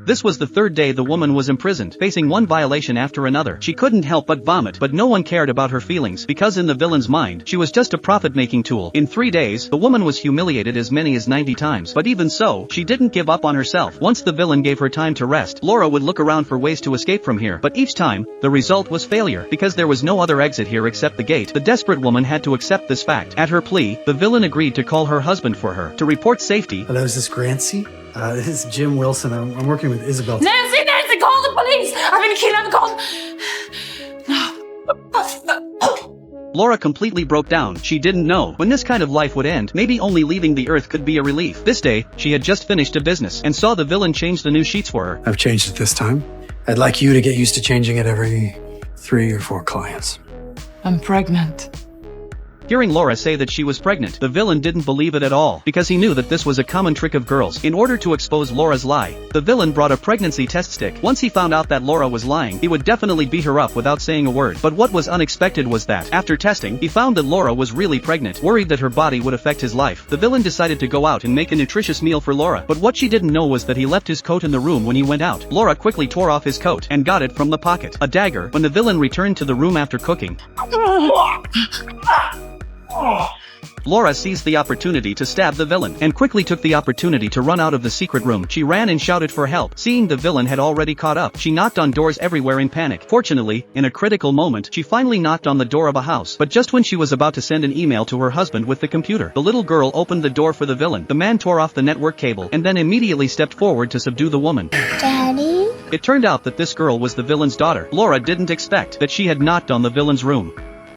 This was the third day the woman was imprisoned, facing one violation after another. She couldn't help but vomit, but no one cared about her feelings, because in the villain's mind, she was just a profit-making tool. In 3 days, the woman was humiliated as many as 90 times, but even so, she didn't give up on herself. Once the villain gave her time to rest, Laura would look around for ways to escape from here, but each time, the result was failure, because there was no other exit here except the gate. The desperate woman had to accept this fact. At her plea, the villain agreed to call her husband for her, to report safety. Hello, is this Grancy? This is Jim Wilson. I'm working with Isabel. Nancy, call the police! I've been kidnapped, Laura completely broke down. She didn't know when this kind of life would end. Maybe only leaving the earth could be a relief. This day, she had just finished a business, and saw the villain change the new sheets for her. I've changed it this time. I'd like you to get used to changing it every 3 or 4 clients. I'm pregnant. Hearing Laura say that she was pregnant, the villain didn't believe it at all, because he knew that this was a common trick of girls. In order to expose Laura's lie, the villain brought a pregnancy test stick. Once he found out that Laura was lying, he would definitely beat her up without saying a word. But what was unexpected was that, after testing, he found that Laura was really pregnant. Worried that her body would affect his life, the villain decided to go out and make a nutritious meal for Laura. But what she didn't know was that he left his coat in the room when he went out. Laura quickly tore off his coat, and got it from the pocket. A dagger. When the villain returned to the room after cooking, Laura seized the opportunity to stab the villain, and quickly took the opportunity to run out of the secret room. She ran and shouted for help. Seeing the villain had already caught up, she knocked on doors everywhere in panic. Fortunately, in a critical moment, she finally knocked on the door of a house. But just when she was about to send an email to her husband with the computer, the little girl opened the door for the villain. The man tore off the network cable, and then immediately stepped forward to subdue the woman. Daddy? It turned out that this girl was the villain's daughter. Laura didn't expect that she had knocked on the villain's room.